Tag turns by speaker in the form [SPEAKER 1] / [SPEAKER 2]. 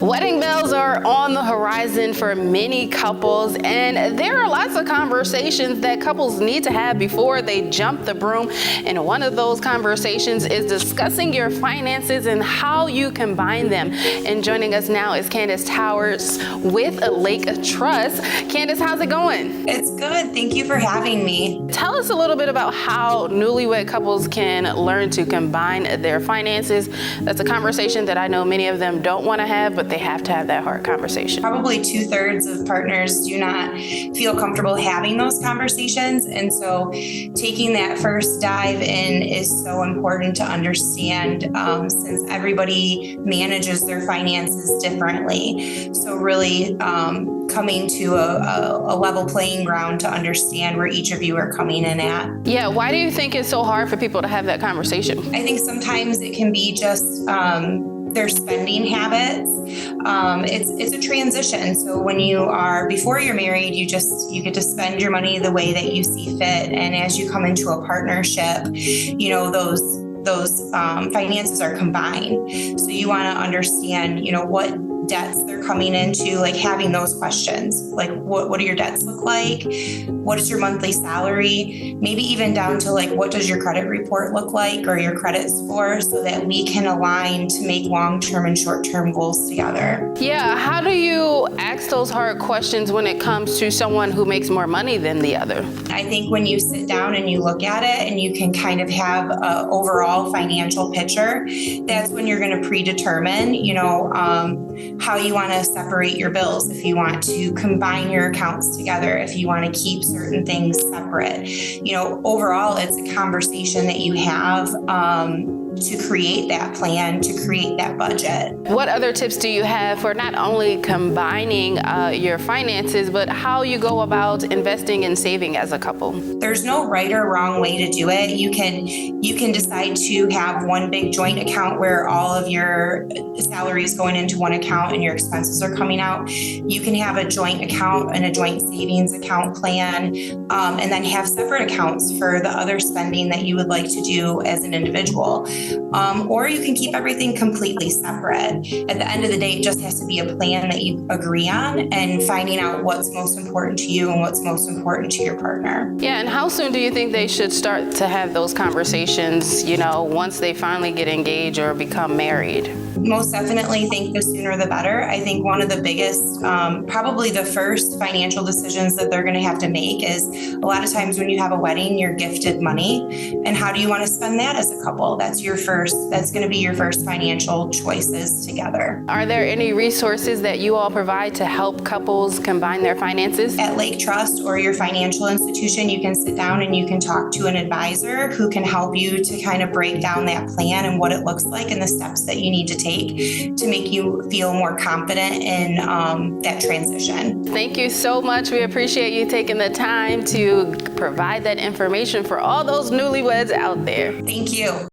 [SPEAKER 1] Wedding bells are on the horizon for many couples, and there are lots of conversations that couples need to have before they jump the broom. And one of those conversations is discussing your finances and how you combine them. And joining us now is Candace Towers with Lake Trust. Candace, how's it going?
[SPEAKER 2] It's good. Thank you for having me.
[SPEAKER 1] Tell us a little bit about how newlywed couples can learn to combine their finances. That's a conversation that I know many of them don't want to have, but they have to have that hard conversation.
[SPEAKER 2] Probably 2/3 of partners do not feel comfortable having those conversations. And so taking that first dive in is so important to understand, since everybody manages their finances differently. So really coming to a level playing ground to understand where each of you are coming in at.
[SPEAKER 1] Yeah, why do you think it's so hard for people to have that conversation?
[SPEAKER 2] I think sometimes it can be just their spending habits. It's a transition. So when before you're married, you get to spend your money the way that you see fit. And as you come into a partnership, those finances are combined. So you want to understand, what debts they're coming into, like having those questions, like what do your debts look like? What is your monthly salary? Maybe even down to like, what does your credit report look like or your credit score, so that we can align to make long-term and short-term goals together.
[SPEAKER 1] Yeah, how do you ask those hard questions when it comes to someone who makes more money than the other?
[SPEAKER 2] I think when you sit down and you look at it and you can kind of have an overall financial picture, that's when you're going to predetermine, how you want to separate your bills, if you want to combine your accounts together, if you want to keep certain things separate. Overall, it's a conversation that you have to create that plan, to create that budget.
[SPEAKER 1] What other tips do you have for not only combining your finances, but how you go about investing and saving as a couple?
[SPEAKER 2] There's no right or wrong way to do it. You can decide to have one big joint account where all of your salary is going into one account and your expenses are coming out. You can have a joint account and a joint savings account plan, and then have separate accounts for the other spending that you would like to do as an individual. Or you can keep everything completely separate. At the end of the day, it just has to be a plan that you agree on, and finding out what's most important to you and what's most important to your partner.
[SPEAKER 1] Yeah, and how soon do you think they should start to have those conversations, once they finally get engaged or become married?
[SPEAKER 2] Most definitely think the sooner the better. I think one of the biggest, probably the first financial decisions that they're going to have to make is, a lot of times when you have a wedding, you're gifted money. And how do you want to spend that as a couple? That's going to be your first financial choices together.
[SPEAKER 1] Are there any resources that you all provide to help couples combine their finances?
[SPEAKER 2] At Lake Trust or your financial institution, you can sit down and you can talk to an advisor who can help you to kind of break down that plan and what it looks like and the steps that you need to take to make you feel more confident in that transition.
[SPEAKER 1] Thank you so much. We appreciate you taking the time to provide that information for all those newlyweds out there.
[SPEAKER 2] Thank you.